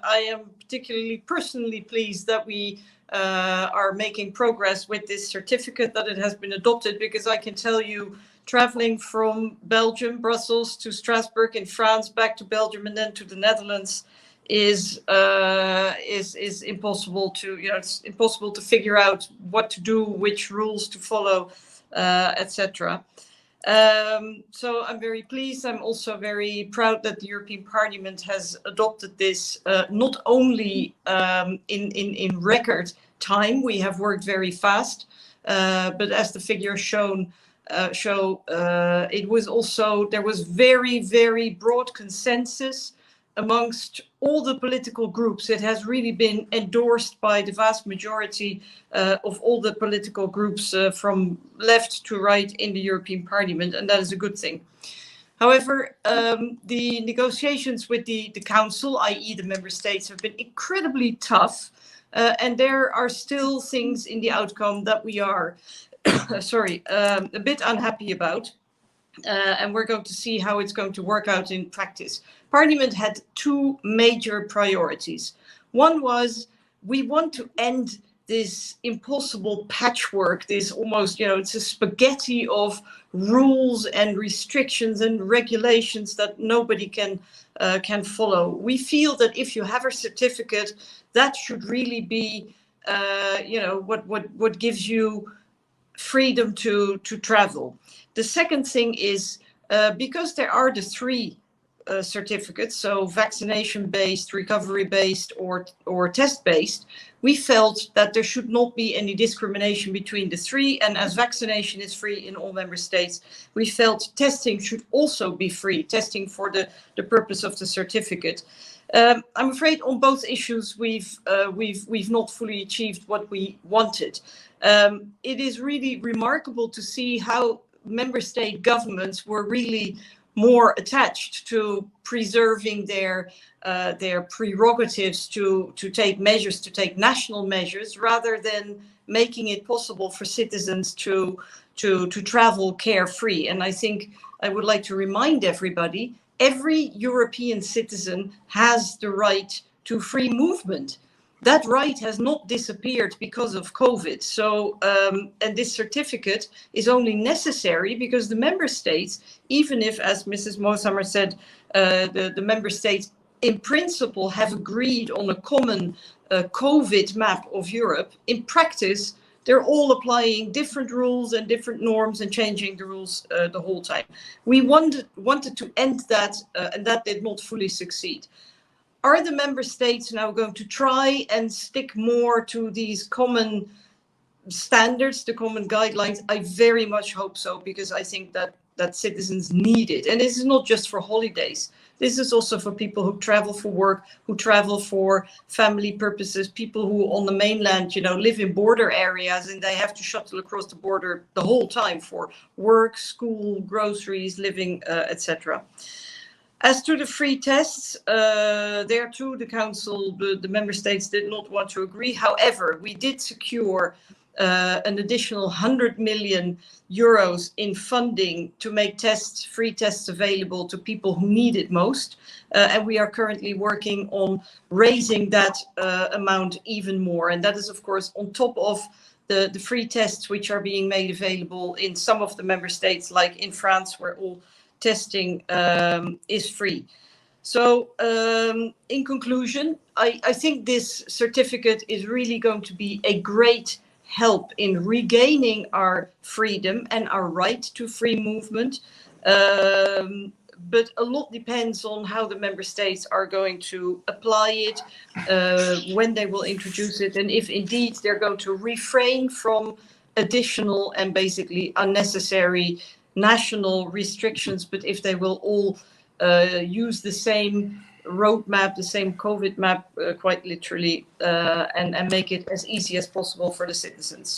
I am particularly personally pleased that we are making progress with this certificate, that it has been adopted, because I can tell you, traveling from Belgium, Brussels to Strasbourg in France, back to Belgium and then to the Netherlands is impossible to, it's impossible to figure out what to do, which rules to follow, etc. So I'm very pleased. I'm also very proud that the European Parliament has adopted this, not only in record time. We have worked very fast, but as the figures show, it was also, there was very, very broad consensus amongst all the political groups. It has really been endorsed by the vast majority of all the political groups from left to right in the European Parliament, and that is a good thing. However, the negotiations with the Council, i.e. the Member States, have been incredibly tough, and there are still things in the outcome that we are a bit unhappy about. And we're going to see how it's going to work out in practice. Parliament had two major priorities. One was, we want to end this impossible patchwork, this almost, it's a spaghetti of rules and restrictions and regulations that nobody can follow. We feel that if you have a certificate, that should really be, what gives you freedom to travel. The second thing is, because there are the three certificates, so vaccination-based, recovery-based, or test-based, we felt that there should not be any discrimination between the three. And as vaccination is free in all member states, we felt testing should also be free, testing for the purpose of the certificate. I'm afraid on both issues we've not fully achieved what we wanted. It is really remarkable to see how member state governments were really more attached to preserving their prerogatives to take measures, to take national measures, rather than making it possible for citizens to travel carefree. And I think I would like to remind everybody, every European citizen has the right to free movement. That right has not disappeared because of COVID. So, and this certificate is only necessary because the member states, even if, as Mrs. Mosshammer said, the member states in principle have agreed on a common COVID map of Europe, in practice, they're all applying different rules and different norms and changing the rules the whole time. We wanted to end that, and that did not fully succeed. Are the member states now going to try and stick more to these common standards, the common guidelines? I very much hope so, because I think that citizens need it. And this is not just for holidays. This is also for people who travel for work, who travel for family purposes, people who on the mainland, live in border areas and they have to shuttle across the border the whole time for work, school, groceries, living, etc. As to the free tests, there too, the Council, the member states did not want to agree. However, we did secure an additional 100 million euros in funding to make free tests available to people who need it most. And we are currently working on raising that amount even more. And that is, of course, on top of the free tests which are being made available in some of the member states, like in France, where all testing is free. So in conclusion, I think this certificate is really going to be a great help in regaining our freedom and our right to free movement. But a lot depends on how the member states are going to apply it, when they will introduce it, and if indeed they're going to refrain from additional and basically unnecessary national restrictions, but if they will all use the same roadmap, the same COVID map, quite literally, and make it as easy as possible for the citizens.